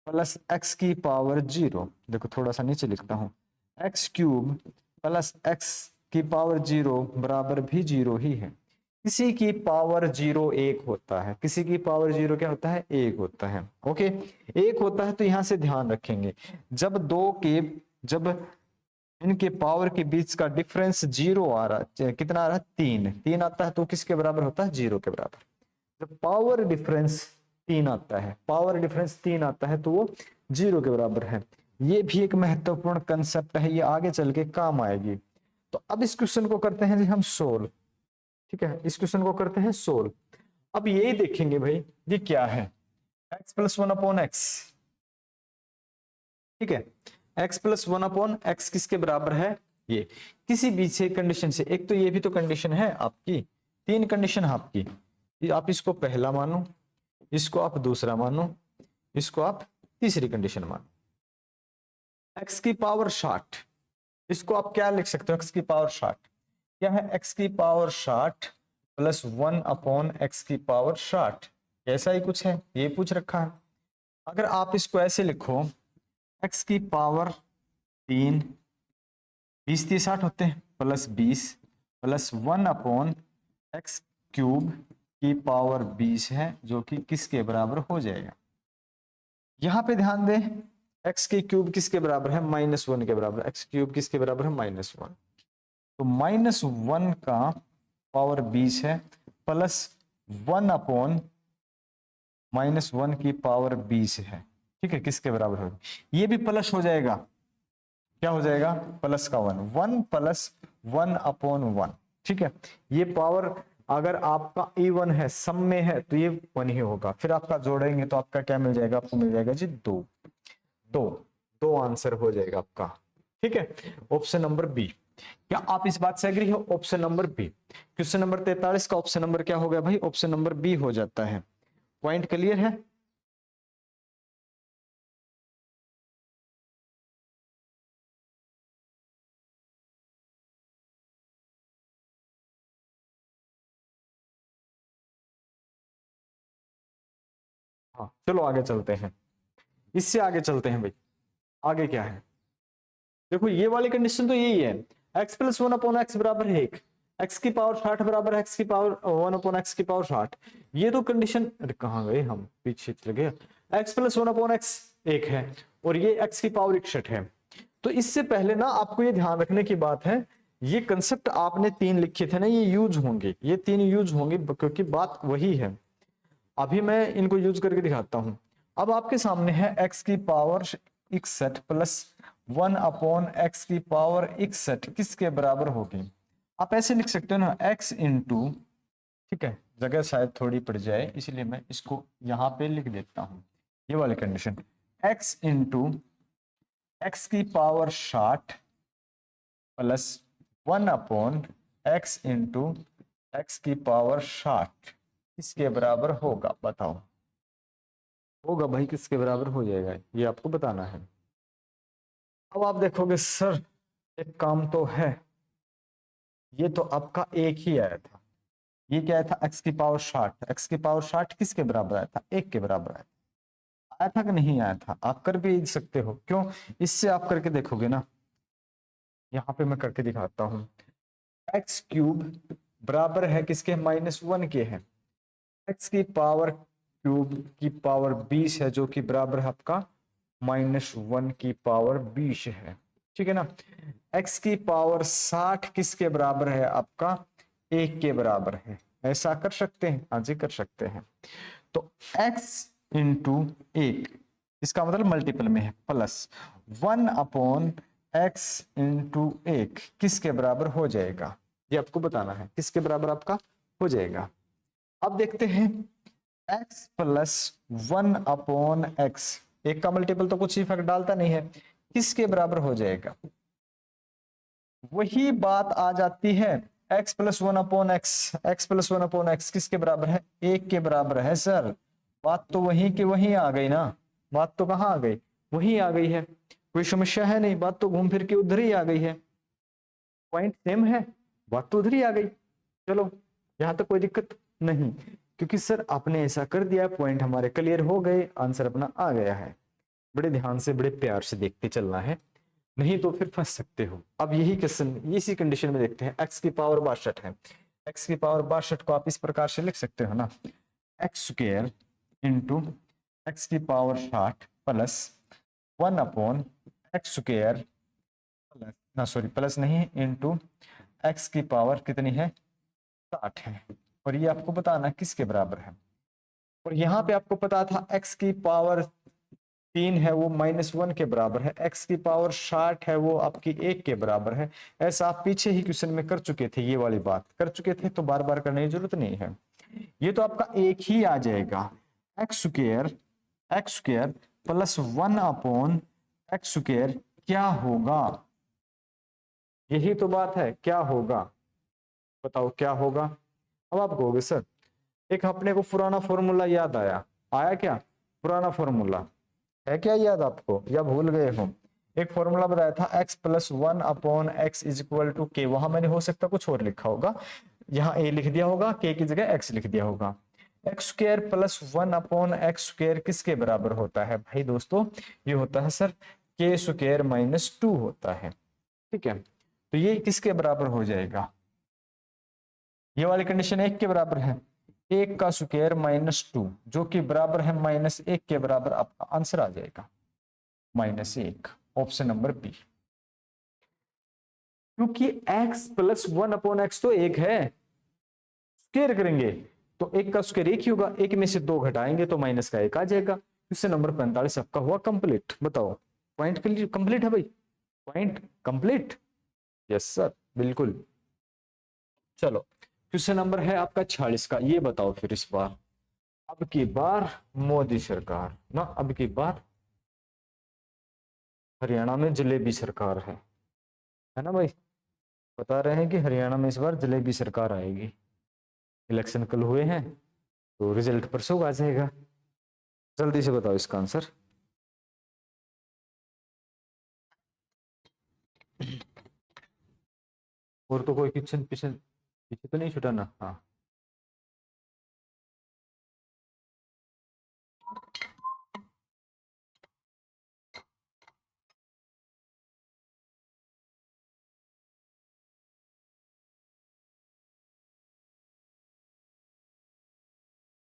प्लस x की पावर 0। देखो थोड़ा सा नीचे लिखता हूं, x क्यूब प्लस x की पावर 0 बराबर भी 0 ही है। किसी की पावर 0 1 होता है, किसी की पावर 0 क्या होता है, 1 होता है। ओके, 1 होता है तो यहां से ध्यान रखेंगे, जब जब इनके पावर के बीच का डिफरेंस 0 आ रहा है, कितना आ रहा है, 3 आता है, तो किसके बराबर होता है, 0 के बराबर। जब पावर डिफरेंस 3 आता है, पावर डिफरेंस 3 आता है तो वो 0 के बराबर है। ये भी एक महत्वपूर्ण कंसेप्ट है, ये आगे चल के काम आएगी। तो अब इस क्वेश्चन को करते हैं जी हम सोल्व। ठीक है, इस क्वेश्चन को करते हैं सोल्व। अब यही देखेंगे भाई ये क्या है, x प्लस 1/x। ठीक है, x प्लस 1/x किसके बराबर है, ये किसी बीच से कंडीशन से, एक तो ये भी तो कंडीशन है आपकी, 3 कंडीशन है आपकी, आप इसको पहला मानो, इसको आप दूसरा मानो, इसको आप तीसरी कंडीशन मानो। x की पावर 60, इसको आप क्या लिख सकते हो, x की पावर 60 क्या है, x की पावर 60 प्लस 1/x की पावर 60, ऐसा ही कुछ है, ये पूछ रखा है। अगर आप इसको ऐसे लिखो, x की पावर 3, 20 30 60 होते हैं, प्लस 20 प्लस 1/x क्यूब की पावर 20 है, जो कि किसके बराबर हो जाएगा। यहां पे ध्यान दें, x की क्यूब किसके बराबर है, -1 के बराबर, x क्यूब किसके बराबर है, -1। तो -1 का पावर 20 है, प्लस 1/-1 की पावर 20 है। ठीक है, किसके बराबर होगा, ये भी प्लस हो जाएगा, क्या हो जाएगा, प्लस का 1 प्लस 1/1। ठीक है, ये पावर अगर आपका इवन है, सम में है तो ये 1 ही होगा, फिर आपका जोड़ेंगे तो आपका क्या मिल जाएगा, आपको मिल जाएगा जी 2 आंसर हो जाएगा आपका। ठीक है, ऑप्शन नंबर बी। क्या आप इस बात से एग्री हो? Option number b. Question number 43 का ऑप्शन नंबर क्या हो गया भाई? ऑप्शन नंबर बी हो जाता है। पॉइंट क्लियर है? हाँ चलो आगे चलते हैं, इससे आगे चलते हैं भाई। आगे क्या है देखो, ये वाली कंडीशन तो यही है, x plus one upon x बराबर है एक, x की पावर 60 बराबर है x की पावर वन अपॉन एक्स की पावर 60। ये तो कंडीशन, अरे कहाँ गए हम, पीछे चले गए। x plus one upon x एक है और ये x की पावर 61 है। तो इससे पहले ना आपको ये ध्यान रखने की बात है, ये कंसेप्ट आपने तीन लिखे थे ना, ये यूज होंगे, ये तीन यूज होंगे क्योंकि बात वही है। अभी मैं इनको यूज करके दिखाता हूं। अब आपके सामने है x की पावर 61 प्लस 1 अपॉन एक्स की पावर 61 किसके बराबर होगी? आप ऐसे लिख सकते हो ना, x इंटू, ठीक है, जगह शायद थोड़ी पड़ जाए इसलिए मैं इसको यहां पे लिख देता हूं। ये वाली कंडीशन, x इंटू एक्स की power 60 plus 1 upon x into x की पावर 60 किसके बराबर होगा? बताओ। होगा भाई, किसके बराबर हो जाएगा ये आपको बताना है। अब आप देखोगे सर एक काम तो है, ये तो आपका एक ही आया था, ये क्या आया था? x की पावर 60, x की पावर 60 किसके बराबर आया था? एक के बराबर आया था। आया था कि नहीं आया था? आप कर भी सकते हो, क्यों? इससे आप करके देखोगे ना, यहाँ पे मैं करके दिखाता हूँ। एक्स क्यूब बराबर है किसके? -1 के है। एक्स की पावर क्यूब की पावर 20 है, जो कि बराबर है आपका -1 की पावर 20 है, ठीक है ना। एक्स की पावर 60 किसके बराबर है? आपका एक के बराबर है। ऐसा कर सकते हैं? हाँ जी कर सकते हैं। तो x इंटू एक, इसका मतलब मल्टीपल में है, प्लस 1 अपॉन एक्स इंटू एक किसके बराबर हो जाएगा? ये आपको बताना है, किसके बराबर आपका हो जाएगा। अब देखते हैं, x प्लस 1 अपॉन एक्स, एक का मल्टीपल तो कुछ इफेक्ट डालता नहीं है, किसके बराबर हो जाएगा? वही बात आ जाती है, x plus 1 upon x, x plus 1 upon x किसके बराबर है? एक के बराबर है सर। बात तो वही के वही आ गई ना, बात तो कहाँ आ गई? वही आ गई है, कोई समस्या है नहीं, बात तो घूम फिर के उधर ही आ गई है, पॉइंट सेम है, बात तो उधर ही आ गई। चलो यहां तक कोई दिक्कत नहीं, क्योंकि सर आपने ऐसा कर दिया, पॉइंट हमारे क्लियर हो गए, आंसर अपना आ गया है। बड़े ध्यान से बड़े प्यार से देखते चलना है, नहीं तो फिर फंस सकते हो। अब यही क्वेश्चन इसी कंडीशन में देखते हैं, x की पावर 62 है, x की पावर 62 को आप इस प्रकार से लिख सकते हो ना, एक्स स्क्वायर इंटू एक्स की power 60 plus 1 upon x square plus, ना सॉरी प्लस नहीं, इंटू एक्स की पावर कितनी है? 60 है, और ये आपको बताना किसके बराबर है। और यहाँ पे आपको पता था x की पावर 3 है वो -1 के बराबर है, x की पावर 60 है वो आपकी 1 के बराबर है। ऐसा आप पीछे ही क्वेश्चन में कर चुके थे, ये वाली बात कर चुके थे, तो बार बार करने की जरूरत नहीं है। ये तो आपका एक ही आ जाएगा, x square plus 1 upon x square क्या होगा? यही तो बात है, क्या होगा बताओ क्या होगा। अब आप कहोगे सर एक अपने को पुराना फॉर्मूला याद आया, आया क्या? पुराना फॉर्मूला है क्या याद आपको, या भूल गए हो? एक फॉर्मूला बताया था, x plus 1 upon x is equal to के, वहां मैंने हो सकता कुछ और लिखा होगा, यहाँ a लिख दिया होगा, k की जगह x लिख दिया होगा। X square plus 1 upon x square किसके बराबर होता है भाई दोस्तों? ये होता है सर के स्क्वायर -2 होता है, ठीक है। तो ये किसके बराबर हो जाएगा? ये वाली कंडीशन एक के बराबर है, एक का स्क्वायर -2 जो कि बराबर है -1 के बराबर, आपका आंसर आ जाएगा -1, ऑप्शन नंबर बी। क्योंकि x प्लस 1 अपॉन एक्स तो एक है, स्क्वायर करेंगे तो एक का स्क्वायर एक ही होगा, एक में से दो घटाएंगे तो माइनस का एक आ जाएगा। क्वेश्चन नंबर 45 आपका हुआ कंप्लीट। बताओ पॉइंट कंप्लीट है भाई, पॉइंट कंप्लीट, यस सर बिल्कुल। चलो क्वेश्चन नंबर है आपका 46 का, ये बताओ फिर इस बार, अब की बार मोदी सरकार ना, अब की बार हरियाणा में जलेबी सरकार है ना भाई? बता रहे हैं कि हरियाणा में इस बार जलेबी सरकार आएगी। इलेक्शन कल हुए हैं तो रिजल्ट परसों आ जाएगा। जल्दी से बताओ इसका आंसर। और तो कोई क्वेश्चन पीछे पीछे तो नहीं छूटा ना? हाँ,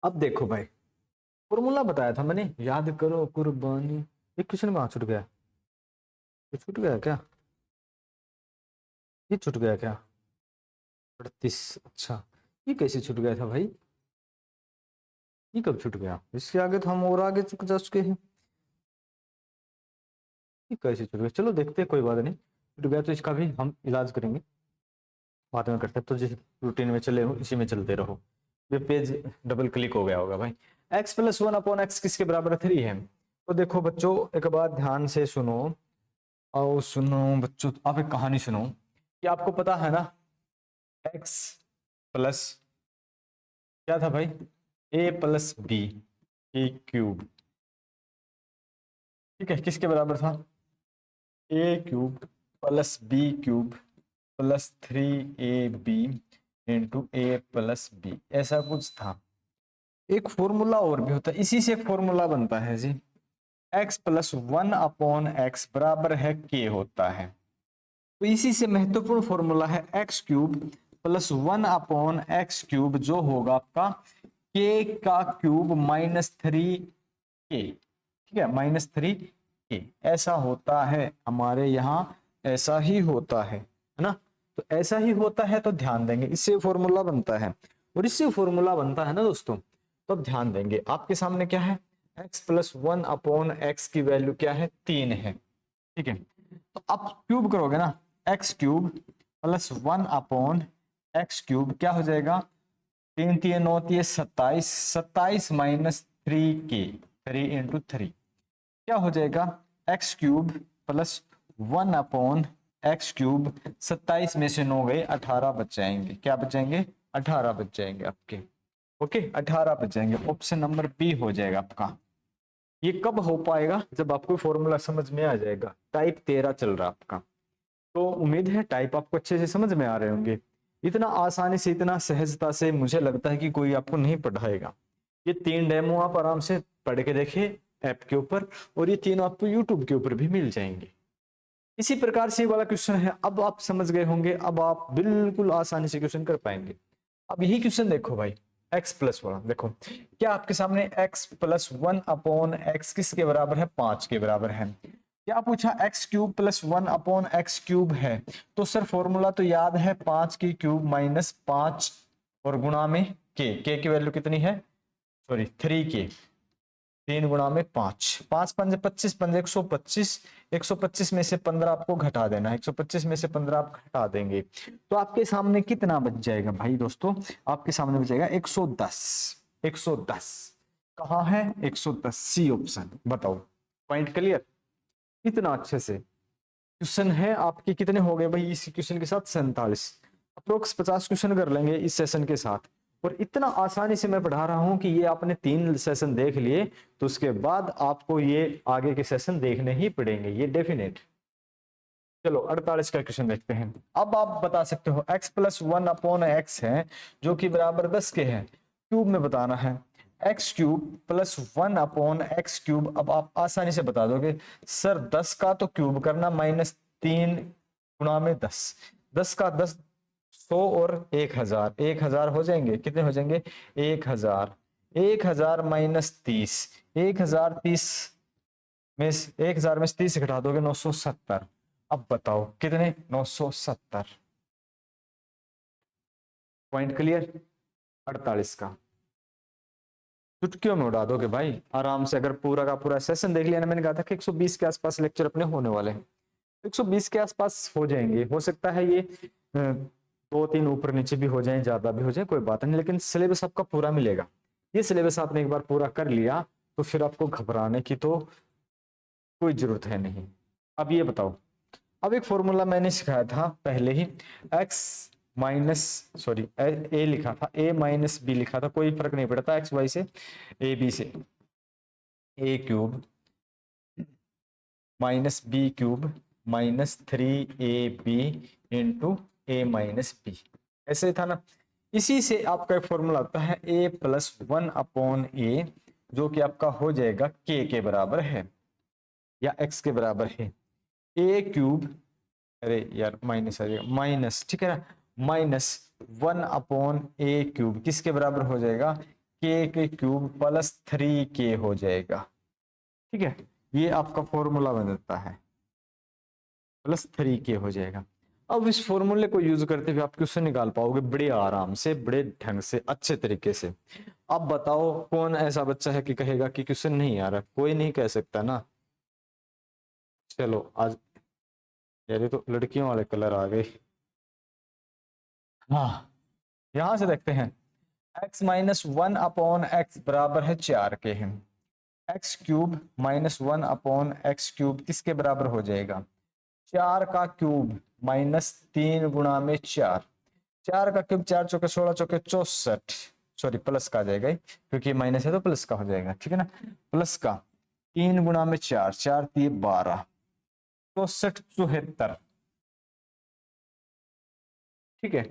अब देखो भाई, फॉर्मूला बताया था मैंने, याद करो कुर्बानी। एक क्वेश्चन कहाँ छूट गया? ये छूट गया क्या? ये छूट गया क्या? 38। अच्छा, ये कैसे छूट गया था भाई? ये कब छूट गया? इसके आगे तो हम और आगे जा चुके हैं। ये कैसे छूट गया? चलो देखते हैं, कोई बात नहीं। छूट गया तो इसका भी हम इलाज करेंगे, बाद में करते हैं। तो जिस रूटीन में चले हो इसी में चलते रहो। ये पेज डबल क्लिक हो गया होगा भाई। x प्लस 1/x किसके बराबर 3 है? तो देखो बच्चों, एक बात ध्यान से सुनो। आओ सुनो बच्चों, आप एक कहानी सुनो कि आपको पता है ना, x प्लस क्या था भाई? a प्लस बी की क्यूब, ठीक है, किसके बराबर था? a cube plus b cube plus 3ab into a plus b, ऐसा कुछ था। एक फॉर्मूला और भी होता है, इसी से एक फॉर्मूला बनता है जी, x प्लस 1/x बराबर है k होता है। तो इसी से महत्वपूर्ण फॉर्मूला है x cube plus 1/x cube, जो होगा आपका k का क्यूब माइनस 3k, ठीक है, माइनस 3k। ऐसा होता है हमारे यहाँ, ऐसा ही होता है ना? तो ऐसा ही होता है तो ध्यान देंगे, इससे फॉर्मूला बनता है। और इससे फॉर्मूला बनता है ना दोस्तों, तो अब ध्यान देंगे। आपके सामने क्या है? x प्लस 1/x की वैल्यू क्या है? 3 है, ठीक है। तो आप क्यूब करोगे ना, x cube plus 1/x cube क्या हो जाएगा? 3 3 9 27, 27 माइनस 3k, 3 इंटू 3 क्या हो जाएगा? X cube plus 1/x cube, 27 में से 9 गए, 18 बच जाएंगे। क्या बच जाएंगे? 18 बच जाएंगे आपके। ओके, 18 बच जाएंगे। ऑप्शन नंबर बी हो जाएगा आपका। ये कब हो पाएगा? जब आपको फॉर्मूला समझ में आ जाएगा। टाइप 13 चल रहा आपका, तो उम्मीद है टाइप आपको अच्छे से समझ में आ रहे होंगे। इतना आसानी से, इतना सहजता से मुझे लगता है कि कोई आपको नहीं पढ़ाएगा। ये 3 डेमो आप आराम से पढ़ के देखिए ऐप के ऊपर, और ये तीनों आपको यूट्यूब के ऊपर भी मिल जाएंगे। इसी प्रकार से वाला क्वेश्चन है, अब आप समझ गए होंगे, अब आप बिल्कुल आसानी से क्वेश्चन कर पाएंगे। अब यही क्वेश्चन देखो भाई, x प्लस वाला देखो, क्या आपके सामने x प्लस 1/x किसके बराबर है? 5 के बराबर है। क्या पूछा? x cube plus 1/x cube है, तो सर फॉर्मूला तो याद है, 5 की क्यूब माइनस 5 और गुणा में k की वैल्यू कितनी है? सॉरी 3k, 3 गुणा में 5, 5 पंजे 25, पंजे 125, 125 में से 15 आपको घटा देना है, 125 में से 15 आप घटा देंगे, तो आपके सामने कितना बच जाएगा भाई दोस्तों? आपके सामने बच जाएगा 110। 110 कहाँ है? 110 सी ऑप्शन। बताओ, पॉइंट क्लियर? इतना अच्छे से क्वेश्चन है आपके। कितने हो गए भाई इस क्वेश्चन के साथ? 47। अप्रोक्स 50 क्वेश्चन कर लेंगे इस सेशन के साथ। और इतना आसानी से मैं पढ़ा रहा हूं कि ये आपने 3 सेशन देख लिए, तो उसके बाद आपको ये आगे के सेशन देखने ही पड़ेंगे, ये डेफिनेट। चलो 48 का क्वेश्चन देखते हैं। अब आप बता सकते हो x प्लस 1/x है, जो कि बराबर 10 के है, क्यूब में बताना है। x cube plus 1/x cube, अब आप आसानी से बता दोगे सर 10 का तो क्यूब करना, माइनस 3 गुणा में 10, 10 का 10, 100 और 1000, 1000 हो जाएंगे। कितने हो जाएंगे? 1000, 1000 माइनस 30, 1030 में 1000 में 30 घटा दोगे 970। अब बताओ कितने? 970। Point clear? 48 का चुटकियों में उड़ा दोगे भाई आराम से। अगर पूरा का पूरा सेशन देख लिया ना, मैंने कहा था कि 120 के आसपास लेक्चर अपने होने वाले हैं, 120 के आसपास हो जाएंगे। हो सकता है ये 2-3 ऊपर नीचे भी हो जाए, ज्यादा भी हो जाए, कोई बात नहीं, लेकिन सिलेबस आपका पूरा मिलेगा। ये सिलेबस आपने एक बार पूरा कर लिया तो फिर आपको घबराने की तो कोई जरूरत है नहीं। अब ये बताओ, अब एक फॉर्मूला मैंने सिखाया था पहले ही, एक्स माइनस, सॉरी ए लिखा था, ए माइनस बी लिखा था, कोई फर्क नहीं पड़ता, एक्स वाई से, ए बी से, a cube minus b cube minus 3ab into a minus b, ऐसे था ना। इसी से आपका एक फॉर्मूला आता है a प्लस 1/a, जो कि आपका हो जाएगा k के बराबर है या x के बराबर है, a क्यूब, अरे यार माइनस आ जाएगा, माइनस, ठीक है ना, माइनस 1/a क्यूब किसके बराबर हो जाएगा, k के क्यूब प्लस 3k हो जाएगा, ठीक है। ये आपका फॉर्मूला बन जाता है, प्लस 3k हो जाएगा। अब इस फॉर्मूले को यूज करते हुए आप क्वेश्चन निकाल पाओगे बड़े आराम से, बड़े ढंग से, अच्छे तरीके से। अब बताओ कौन ऐसा बच्चा है कि कहेगा कि क्वेश्चन नहीं आ रहा, कोई नहीं कह सकता ना। चलो आज, यार ये तो लड़कियों वाले कलर आ गए। हाँ, यहां से देखते हैं, x माइनस 1/x बराबर है 4 के, हैं x cube minus 1/x cube किसके बराबर हो जाएगा, 4 का क्यूब माइनस 3 गुणा में 4, 4 का क्यूब 4 चौके 16 चौके 64, सॉरी प्लस का आ जाएगा क्योंकि माइनस है तो प्लस का हो जाएगा, ठीक है ना, प्लस का 3 गुणा में 4, 4 3 12, 64 74, ठीक है।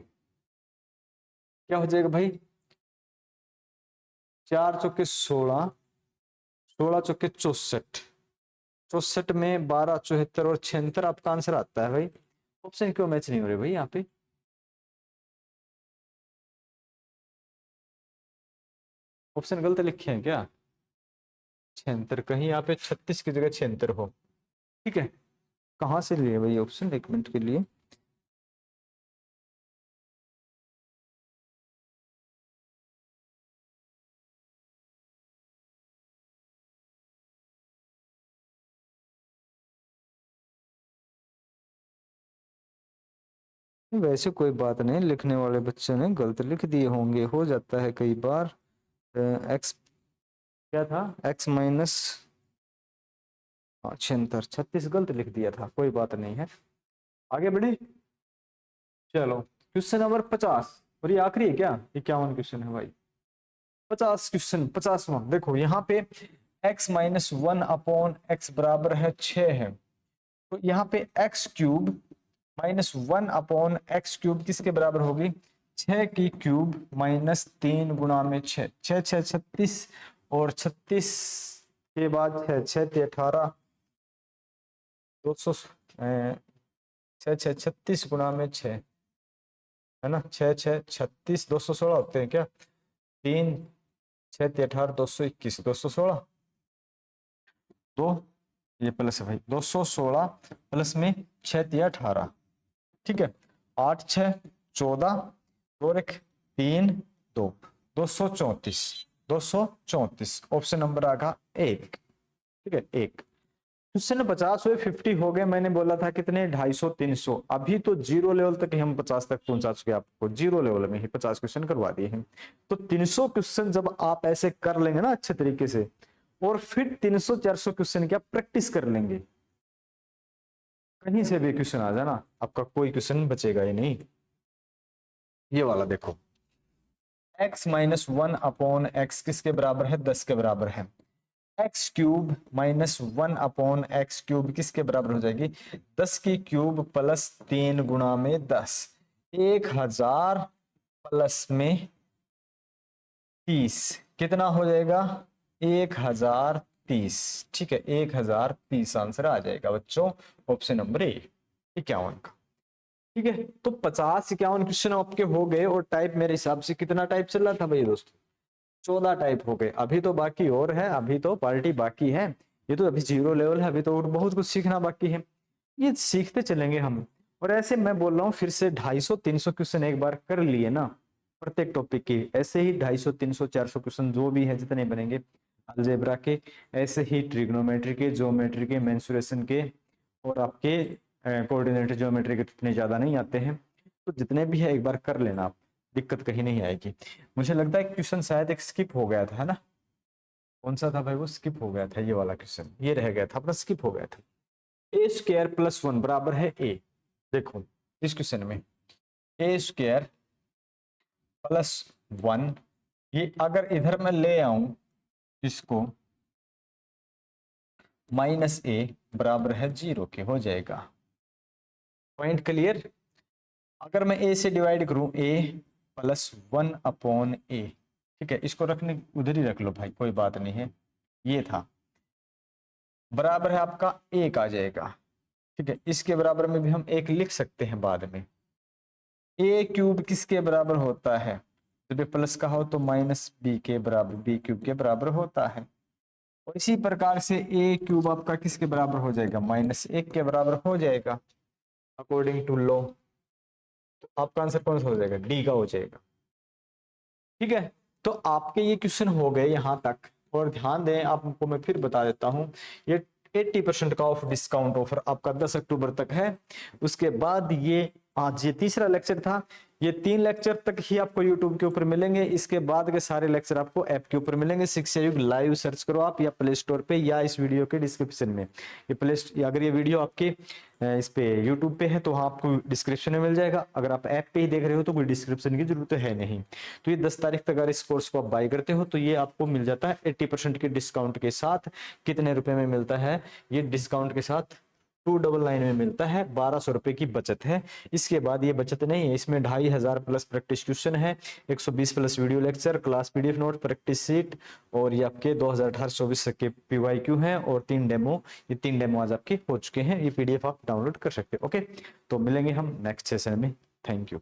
क्या हो जाएगा भाई, 4 चौके 16, 16 चौके 64, 64 में 12 74 और 76 आपका आंसर आता है भाई। ऑप्शन क्यों मैच नहीं हो रहे भाई यहाँ पे, ऑप्शन गलत लिखे हैं क्या, 76 कहीं यहाँ पे 36 की जगह 76 हो, ठीक है। कहाँ से लिए भाई ऑप्शन, एक मिनट के लिए, वैसे कोई बात नहीं, लिखने वाले बच्चे ने गलत लिख दिए होंगे, हो जाता है कई बार। एक्स क्या था, एक्स माइनस 76, 36 गलत लिख दिया था, कोई बात नहीं है, आगे बढ़े। चलो क्वेश्चन नंबर 50, और ये आखिरी है क्या, 51 क्वेश्चन है भाई, 50 क्वेश्चन, 50वां। देखो यहाँ पे x माइनस 1/x बराबर है 6 है, तो यहाँ पे x cube minus 1/x cube किसके बराबर होगी, 6 की क्यूब माइनस 3 गुणा में 6, 6 6 36, और 36 के बाद 6 6 18, 200, 6 6 36 गुणा में 6 है ना, 6 6 36 216 होते हैं क्या, 3 6 18 221 216, तो ये प्लस है भाई, 216 प्लस में 6 18, ठीक है, 8 6 14 और एक 3 2, 234, 234, ऑप्शन नंबर आएगा एक, ठीक है एक। क्वेश्चन 50 हुए, 50 हो गए, मैंने बोला था कितने, 250 300, अभी तो जीरो लेवल तक ही हम 50 तक पहुंचा चुके, आपको जीरो लेवल में ही 50 क्वेश्चन करवा दिए हैं। तो 300 क्वेश्चन जब आप ऐसे कर लेंगे ना अच्छे तरीके से, और फिर 300 400 क्वेश्चन की आप प्रैक्टिस कर लेंगे, कहीं से भी क्वेश्चन आ जाना, आपका कोई क्वेश्चन बचेगा ही नहीं। ये वाला देखो, x माइनस 1/x किसके बराबर है, 10 के बराबर है, x cube minus 1/x cube किसके बराबर हो जाएगी, 10 की क्यूब प्लस 3 गुणा में 10, 1000 प्लस में 30 कितना हो जाएगा, 1030, ठीक है, 1030 आंसर आ जाएगा बच्चों, ऑप्शन नंबर ए 51 का, ठीक है। तो 50 51 क्वेश्चन आपके हो गए, और टाइप मेरे हिसाब से कितना टाइप चल रहा था भाई दोस्तों, 14 टाइप हो गए, अभी तो बाकी और है, अभी तो पार्टी बाकी है, ये तो अभी जीरो लेवल है, अभी तो और बहुत कुछ सीखना बाकी है, ये सीखते चलेंगे हम। और ऐसे मैं बोल रहा हूँ फिर से, 250 300 क्वेश्चन एक बार कर लिए ना प्रत्येक टॉपिक के, ऐसे ही 250 300 400 क्वेश्चन जो भी है जितने बनेंगे अलजेब्रा के, ऐसे ही ट्रिग्नोमेट्री के, ज्योमेट्री के, मेंसुरेशन के, और आपके कोऑर्डिनेट ज्योमेट्री के इतने ज्यादा नहीं आते हैं, तो जितने भी है एक बार कर लेना आप, दिक्कत कहीं नहीं आएगी। मुझे लगता है क्वेश्चन शायद एक स्किप हो गया था, है ना, कौन सा था भाई, वो स्किप हो गया था, ये वाला क्वेश्चन ये रह गया था अपना, स्किप हो गया था। ए स्क्वायर प्लस 1 बराबर है ए। देखो इस क्वेश्चन में ए स्क्वायर प्लस 1, ये अगर इधर मैं ले आऊं इसको माइनस ए बराबर है 0 के, हो जाएगा। Point clear. अगर मैं ए से डिवाइड करूं ए प्लस 1 अपॉन ए, ठीक है, इसको रखने उधर ही रख लो भाई, कोई बात नहीं है, ये था बराबर है आपका 1 आ जाएगा। ठीक है, इसके बराबर में भी हम 1 लिख सकते हैं बाद में। ए क्यूब किसके बराबर होता है, जब प्लस का हो तो माइनस बी के बराबर, बी क्यूब के बराबर होता है। और इसी प्रकार से ए क्यूब आपका किसके बराबर हो जाएगा, माइनस 1 के बराबर हो जाएगा अकॉर्डिंग टू लॉ। तो आपका आंसर कौन सा हो जाएगा, डी का हो जाएगा। ठीक है, तो आपके ये क्वेश्चन हो गए यहां तक। और ध्यान दें, आपको मैं फिर बता देता हूं, ये 80% का ऑफ डिस्काउंट ऑफर आपका 10 अक्टूबर तक है। उसके बाद ये आज ये तीसरा लेक्चर था, ये 3 लेक्चर तक ही आपको यूट्यूब के ऊपर मिलेंगे। इसके बाद के सारे लेक्चर आपको ऐप के ऊपर मिलेंगे। शिक्षा युग लाइव सर्च करो आप, या प्ले स्टोर पे, या इस वीडियो के डिस्क्रिप्शन में। ये अगर ये वीडियो आपके इस पे यूट्यूब पे है तो वहाँ आपको डिस्क्रिप्शन में मिल जाएगा। अगर आप ऐप पे ही देख रहे हो तो कोई डिस्क्रिप्शन की जरूरत है नहीं। तो ये 10 तारीख तक अगर इस कोर्स को आप बाय करते हो तो ये आपको मिल जाता है 80% के डिस्काउंट के साथ। कितने रुपए में मिलता है ये डिस्काउंट के साथ, 299 में मिलता है। 1200 रुपए की बचत है। इसके बाद ये बचत नहीं है, इसमें 2500 प्लस प्रैक्टिस क्वेश्चन है, 120 plus video lecture, class PDF note, practice seat, और ये आपके 2018-24 के पीवाईक्यू हैं, और 3 डेमो। ये 3 डेमो आज आपके हो चुके हैं। ये पीडीएफ आप डाउनलोड कर सकते हो। ओके, तो मिलेंगे हम नेक्स्ट सेशन में। Thank you.